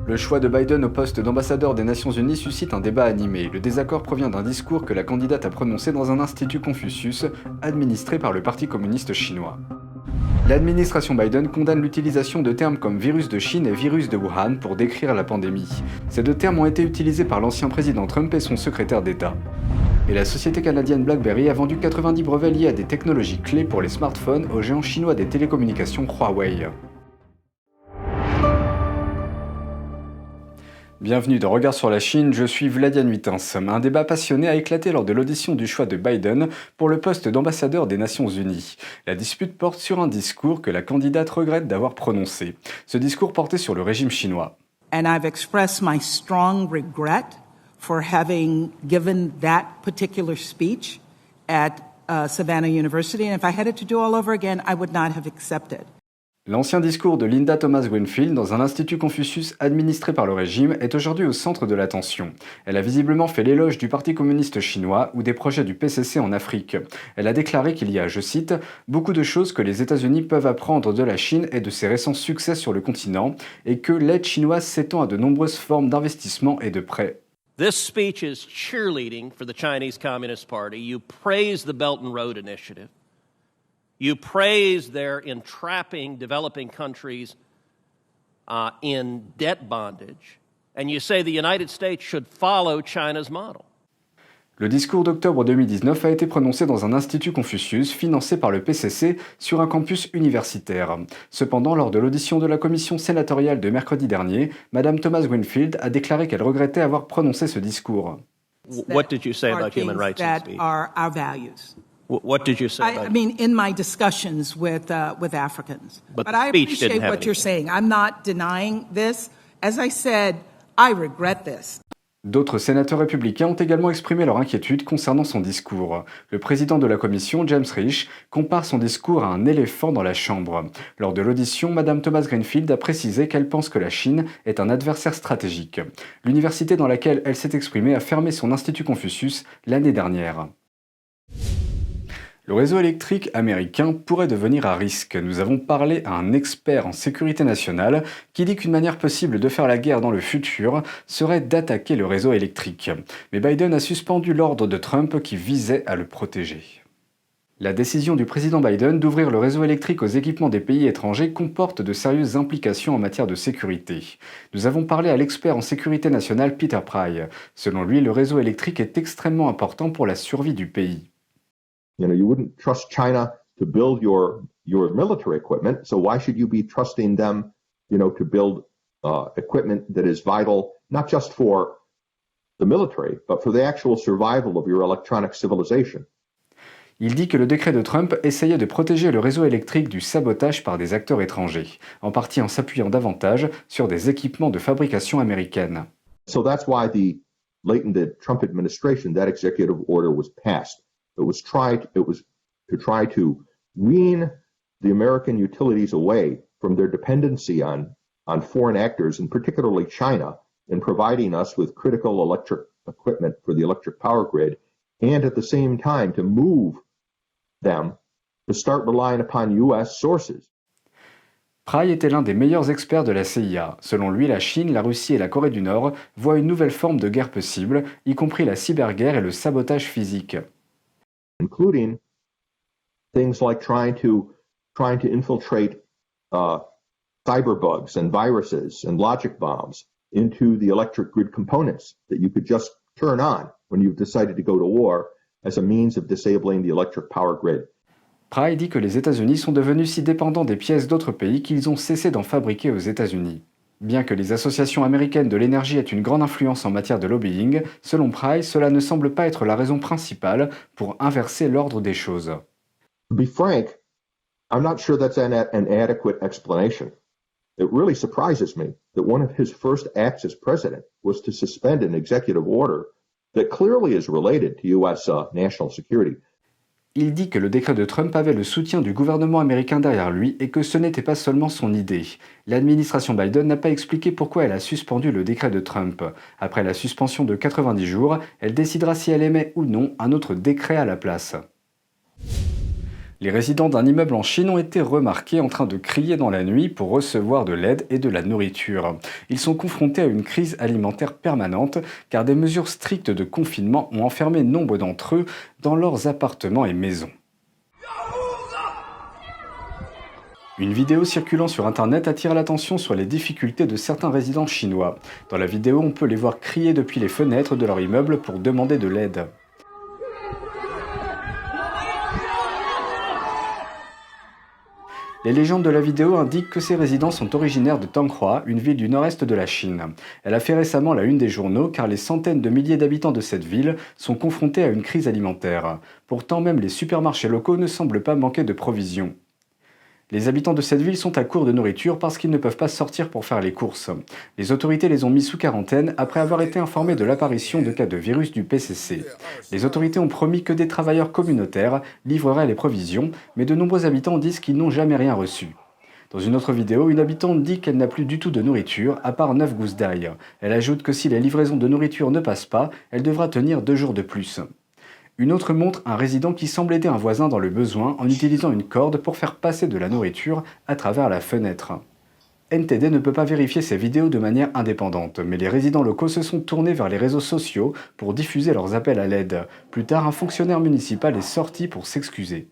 Le choix de Biden au poste d'ambassadeur des Nations Unies suscite un débat animé. Le désaccord provient d'un discours que la candidate a prononcé dans un institut Confucius, administré par le Parti communiste chinois. L'administration Biden condamne l'utilisation de termes comme virus de Chine et virus de Wuhan pour décrire la pandémie. Ces deux termes ont été utilisés par l'ancien président Trump et son secrétaire d'État. Et la société canadienne BlackBerry a vendu 90 brevets liés à des technologies clés pour les smartphones au géant chinois des télécommunications Huawei. Bienvenue dans Regard sur la Chine, je suis Vladian Huitens. Un débat passionné a éclaté lors de l'audition du choix de Biden pour le poste d'ambassadeur des Nations Unies. La dispute porte sur un discours que la candidate regrette d'avoir prononcé. Ce discours portait sur le régime chinois. And I've expressed my strong regret for having given that particular speech at Savannah University. And if I had it to do all over again, I would not have accepted. L'ancien discours de Linda Thomas-Greenfield dans un institut Confucius administré par le régime est aujourd'hui au centre de l'attention. Elle a visiblement fait l'éloge du Parti communiste chinois ou des projets du PCC en Afrique. Elle a déclaré qu'il y a, je cite, « beaucoup de choses que les États-Unis peuvent apprendre de la Chine et de ses récents succès sur le continent et que l'aide chinoise s'étend à de nombreuses formes d'investissement et de prêts. » This speech is cheerleading for the Chinese Communist Party. You praise the Belt and Road Initiative. You praise their entrapping developing countries in debt bondage, and you say the United States should follow China's model. Le discours d'octobre 2019 a été prononcé dans un institut Confucius financé par le PCC sur un campus universitaire. Cependant, lors de l'audition de la commission sénatoriale de mercredi dernier, Madame Thomas-Greenfield a déclaré qu'elle regrettait avoir prononcé ce discours. What did you say about human rights in speech? Are our values. What did you say about I mean, in my discussions with Africans. But the I speech didn't appreciate have what you're anything. saying. I'm not denying this. As I said, I regret this. D'autres sénateurs républicains ont également exprimé leur inquiétude concernant son discours. Le président de la commission, James Risch, compare son discours à un éléphant dans la chambre. Lors de l'audition, Madame Thomas-Greenfield a précisé qu'elle pense que la Chine est un adversaire stratégique. L'université dans laquelle elle s'est exprimée a fermé son institut Confucius l'année dernière. Le réseau électrique américain pourrait devenir à risque. Nous avons parlé à un expert en sécurité nationale qui dit qu'une manière possible de faire la guerre dans le futur serait d'attaquer le réseau électrique. Mais Biden a suspendu l'ordre de Trump qui visait à le protéger. La décision du président Biden d'ouvrir le réseau électrique aux équipements des pays étrangers comporte de sérieuses implications en matière de sécurité. Nous avons parlé à l'expert en sécurité nationale Peter Pry. Selon lui, le réseau électrique est extrêmement important pour la survie du pays. You know, you wouldn't trust China to build your military equipment, so why should you be trusting them, you know, to build equipment that is vital not just for the military, but for the actual survival of your electronic civilization? Il dit que le décret de Trump essayait de protéger le réseau électrique du sabotage par des acteurs étrangers, en partie en s'appuyant davantage sur des équipements de fabrication américaine. So that's why late in the Trump administration, that executive order was passed. It was to try to wean the American utilities away from their dependency on foreign actors, and particularly China, in providing us with critical electric equipment for the electric power grid, and at the same time to move them to start relying upon U.S. sources. Pry était l'un des meilleurs experts de la CIA. Selon lui, la Chine, la Russie et la Corée du Nord voient une nouvelle forme de guerre possible, y compris la cyberguerre et le sabotage physique. Including things like trying to infiltrate cyberbugs and viruses and logic bombs into the electric grid components that you could just turn on when you've decided to go to war as a means of disabling the electric power grid. Pry dit que les États-Unis sont devenus si dépendants des pièces d'autres pays qu'ils ont cessé d'en fabriquer aux États-Unis. Bien que les associations américaines de l'énergie aient une grande influence en matière de lobbying, selon Pry, cela ne semble pas être la raison principale pour inverser l'ordre des choses. To be frank, I'm not sure that's an adequate explanation. It really surprises me that one of his first acts as president was to suspend an executive order that clearly is related to U.S. National security. Il dit que le décret de Trump avait le soutien du gouvernement américain derrière lui et que ce n'était pas seulement son idée. L'administration Biden n'a pas expliqué pourquoi elle a suspendu le décret de Trump. Après la suspension de 90 jours, elle décidera si elle émet ou non un autre décret à la place. Les résidents d'un immeuble en Chine ont été remarqués en train de crier dans la nuit pour recevoir de l'aide et de la nourriture. Ils sont confrontés à une crise alimentaire permanente car des mesures strictes de confinement ont enfermé nombre d'entre eux dans leurs appartements et maisons. Une vidéo circulant sur Internet attire l'attention sur les difficultés de certains résidents chinois. Dans la vidéo, on peut les voir crier depuis les fenêtres de leur immeuble pour demander de l'aide. Les légendes de la vidéo indiquent que ces résidents sont originaires de Tanghua, une ville du nord-est de la Chine. Elle a fait récemment la une des journaux car les centaines de milliers d'habitants de cette ville sont confrontés à une crise alimentaire. Pourtant, même les supermarchés locaux ne semblent pas manquer de provisions. Les habitants de cette ville sont à court de nourriture parce qu'ils ne peuvent pas sortir pour faire les courses. Les autorités les ont mis sous quarantaine après avoir été informés de l'apparition de cas de virus du PCC. Les autorités ont promis que des travailleurs communautaires livreraient les provisions, mais de nombreux habitants disent qu'ils n'ont jamais rien reçu. Dans une autre vidéo, une habitante dit qu'elle n'a plus du tout de nourriture, à part 9 gousses d'ail. Elle ajoute que si les livraisons de nourriture ne passent pas, elle devra tenir 2 jours de plus. Une autre montre un résident qui semble aider un voisin dans le besoin en utilisant une corde pour faire passer de la nourriture à travers la fenêtre. NTD ne peut pas vérifier ces vidéos de manière indépendante, mais les résidents locaux se sont tournés vers les réseaux sociaux pour diffuser leurs appels à l'aide. Plus tard, un fonctionnaire municipal est sorti pour s'excuser.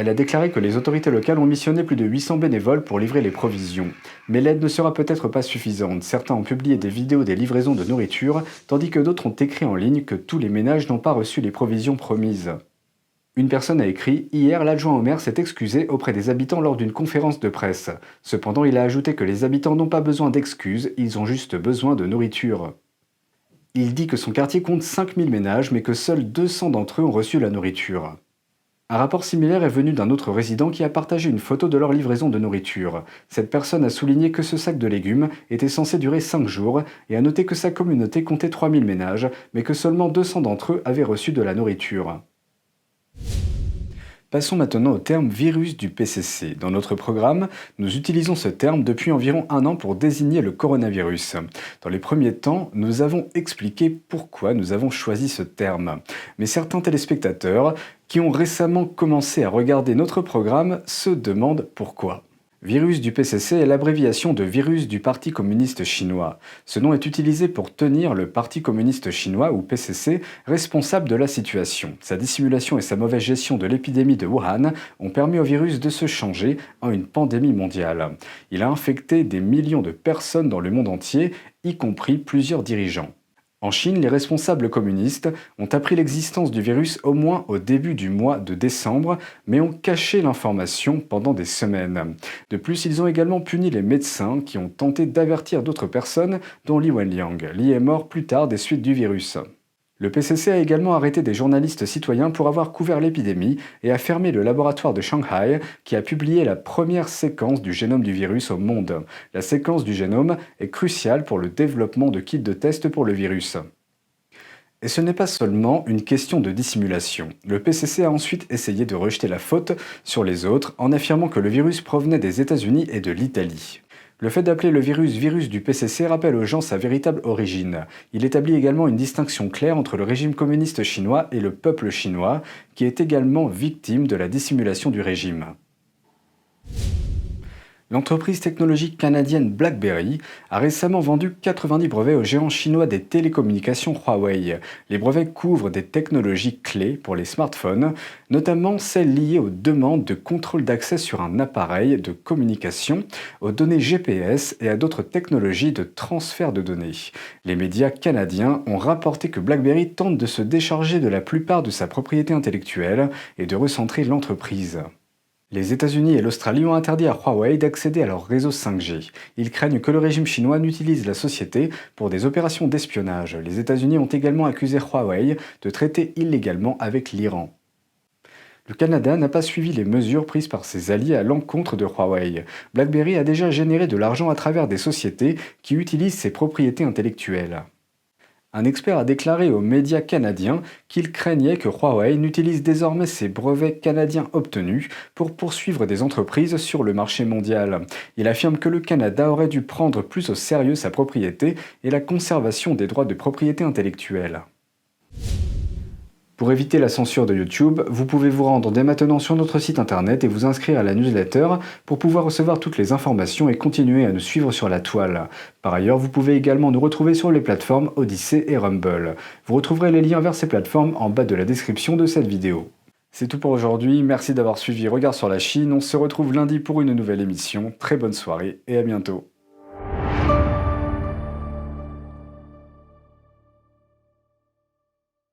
Elle a déclaré que les autorités locales ont missionné plus de 800 bénévoles pour livrer les provisions. Mais l'aide ne sera peut-être pas suffisante. Certains ont publié des vidéos des livraisons de nourriture, tandis que d'autres ont écrit en ligne que tous les ménages n'ont pas reçu les provisions promises. Une personne a écrit « Hier, l'adjoint au maire s'est excusé auprès des habitants lors d'une conférence de presse. Cependant, il a ajouté que les habitants n'ont pas besoin d'excuses, ils ont juste besoin de nourriture. » Il dit que son quartier compte 5000 ménages, mais que seuls 200 d'entre eux ont reçu la nourriture. Un rapport similaire est venu d'un autre résident qui a partagé une photo de leur livraison de nourriture. Cette personne a souligné que ce sac de légumes était censé durer 5 jours et a noté que sa communauté comptait 3000 ménages, mais que seulement 200 d'entre eux avaient reçu de la nourriture. Passons maintenant au terme virus du PCC. Dans notre programme, nous utilisons ce terme depuis environ 1 an pour désigner le coronavirus. Dans les premiers temps, nous avons expliqué pourquoi nous avons choisi ce terme. Mais certains téléspectateurs qui ont récemment commencé à regarder notre programme se demandent pourquoi. Virus du PCC est l'abréviation de virus du Parti communiste chinois. Ce nom est utilisé pour tenir le Parti communiste chinois, ou PCC, responsable de la situation. Sa dissimulation et sa mauvaise gestion de l'épidémie de Wuhan ont permis au virus de se changer en une pandémie mondiale. Il a infecté des millions de personnes dans le monde entier, y compris plusieurs dirigeants. En Chine, les responsables communistes ont appris l'existence du virus au moins au début du mois de décembre, mais ont caché l'information pendant des semaines. De plus, ils ont également puni les médecins qui ont tenté d'avertir d'autres personnes, dont Li Wenliang. Li est mort plus tard des suites du virus. Le PCC a également arrêté des journalistes citoyens pour avoir couvert l'épidémie et a fermé le laboratoire de Shanghai qui a publié la première séquence du génome du virus au monde. La séquence du génome est cruciale pour le développement de kits de test pour le virus. Et ce n'est pas seulement une question de dissimulation. Le PCC a ensuite essayé de rejeter la faute sur les autres en affirmant que le virus provenait des États-Unis et de l'Italie. Le fait d'appeler le virus du PCC rappelle aux gens sa véritable origine. Il établit également une distinction claire entre le régime communiste chinois et le peuple chinois, qui est également victime de la dissimulation du régime. L'entreprise technologique canadienne BlackBerry a récemment vendu 90 brevets au géant chinois des télécommunications Huawei. Les brevets couvrent des technologies clés pour les smartphones, notamment celles liées aux demandes de contrôle d'accès sur un appareil de communication, aux données GPS et à d'autres technologies de transfert de données. Les médias canadiens ont rapporté que BlackBerry tente de se décharger de la plupart de sa propriété intellectuelle et de recentrer l'entreprise. Les États-Unis et l'Australie ont interdit à Huawei d'accéder à leur réseau 5G. Ils craignent que le régime chinois n'utilise la société pour des opérations d'espionnage. Les États-Unis ont également accusé Huawei de traiter illégalement avec l'Iran. Le Canada n'a pas suivi les mesures prises par ses alliés à l'encontre de Huawei. BlackBerry a déjà généré de l'argent à travers des sociétés qui utilisent ses propriétés intellectuelles. Un expert a déclaré aux médias canadiens qu'il craignait que Huawei n'utilise désormais ses brevets canadiens obtenus pour poursuivre des entreprises sur le marché mondial. Il affirme que le Canada aurait dû prendre plus au sérieux sa propriété et la conservation des droits de propriété intellectuelle. Pour éviter la censure de YouTube, vous pouvez vous rendre dès maintenant sur notre site internet et vous inscrire à la newsletter pour pouvoir recevoir toutes les informations et continuer à nous suivre sur la toile. Par ailleurs, vous pouvez également nous retrouver sur les plateformes Odyssey et Rumble. Vous retrouverez les liens vers ces plateformes en bas de la description de cette vidéo. C'est tout pour aujourd'hui, merci d'avoir suivi Regard sur la Chine, on se retrouve lundi pour une nouvelle émission, très bonne soirée et à bientôt.